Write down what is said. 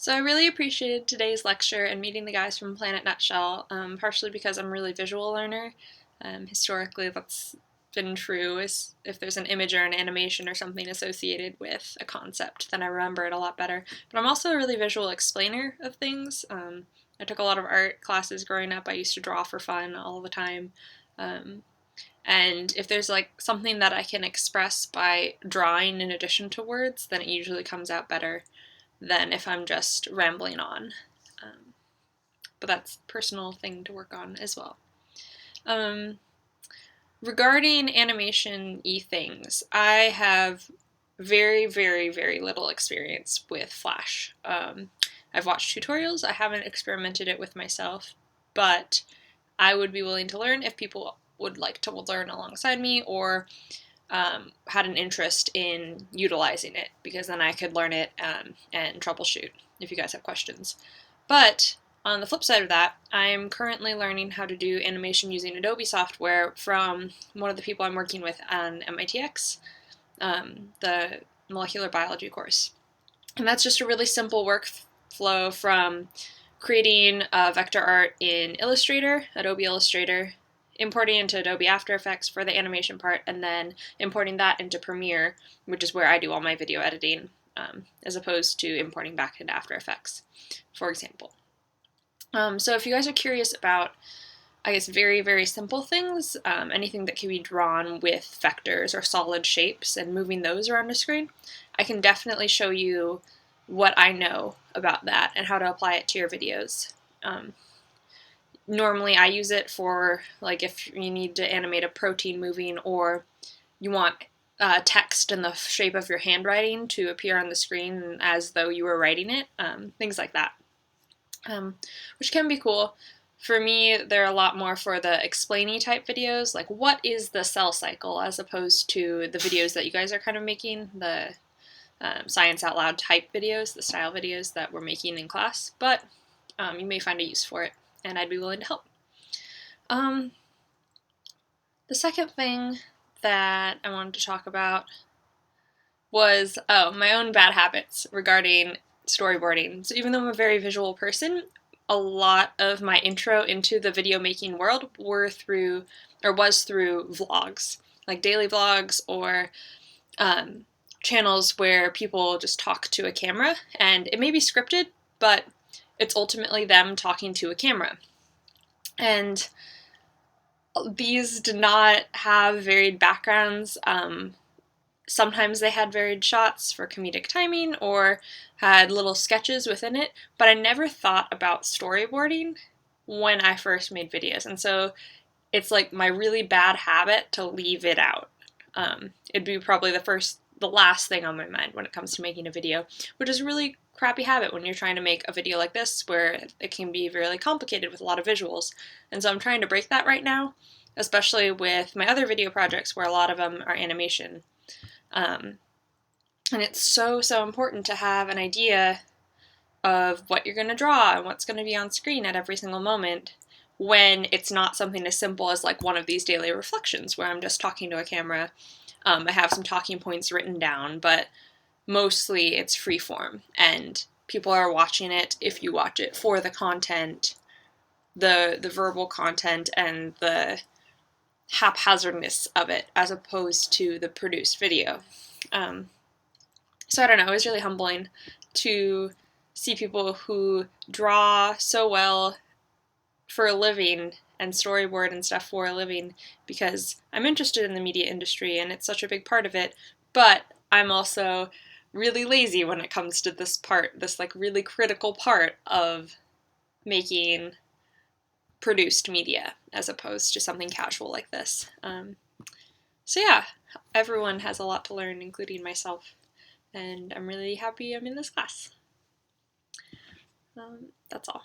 So I really appreciated today's lecture and meeting the guys from Planet Nutshell, partially because I'm a really visual learner. Historically, that's been true. Is if there's an image or an animation or something associated with a concept, then I remember it a lot better. But I'm also a really visual explainer of things. I took a lot of art classes growing up. I used to draw for fun all the time. And if there's like something that I can express by drawing in addition to words, then it usually comes out better than if I'm just rambling on. But that's a personal thing to work on as well. Regarding animation-y things, I have very, very, very little experience with Flash. I've watched tutorials, I haven't experimented it with myself, but I would be willing to learn if people would like to learn alongside me or had an interest in utilizing it, because then I could learn it and troubleshoot if you guys have questions. But on the flip side of that, I'm currently learning how to do animation using Adobe software from one of the people I'm working with on MITx, the molecular biology course. And that's just a really simple workflow from creating vector art in Illustrator, Adobe Illustrator, importing into Adobe After Effects for the animation part, and then importing that into Premiere, which is where I do all my video editing, as opposed to importing back into After Effects, for example. So if you guys are curious about, I guess, very, very simple things, anything that can be drawn with vectors or solid shapes and moving those around a screen, I can definitely show you what I know about that and how to apply it to your videos. Normally I use it for, like, if you need to animate a protein moving or you want text in the shape of your handwriting to appear on the screen as though you were writing it, things like that, which can be cool. For me, they're a lot more for the explainy type videos, like what is the cell cycle, as opposed to the videos that you guys are kind of making, the Science Out Loud type videos, the style videos that we're making in class, but you may find a use for it, and I'd be willing to help. The second thing that I wanted to talk about was, my own bad habits regarding storyboarding. So even though I'm a very visual person, a lot of my intro into the video making world was through vlogs, like daily vlogs or channels where people just talk to a camera, and it may be scripted, but it's ultimately them talking to a camera. And these did not have varied backgrounds. Sometimes they had varied shots for comedic timing or had little sketches within it, but I never thought about storyboarding when I first made videos, and so it's like my really bad habit to leave it out. It'd be probably the last thing on my mind when it comes to making a video, which is a really crappy habit when you're trying to make a video like this, where it can be really complicated with a lot of visuals. And so I'm trying to break that right now, especially with my other video projects where a lot of them are animation. And it's so important to have an idea of what you're going to draw and what's going to be on screen at every single moment, when it's not something as simple as like one of these daily reflections where I'm just talking to a camera. I have some talking points written down, but mostly it's freeform, and people are watching it, if you watch it, for the content, the verbal content and the haphazardness of it, as opposed to the produced video. So I don't know, it was really humbling to see people who draw so well for a living and storyboard and stuff for a living, because I'm interested in the media industry and it's such a big part of it, but I'm also really lazy when it comes to this part, this like really critical part of making produced media as opposed to something casual like this. So yeah, everyone has a lot to learn, including myself, and I'm really happy I'm in this class. That's all.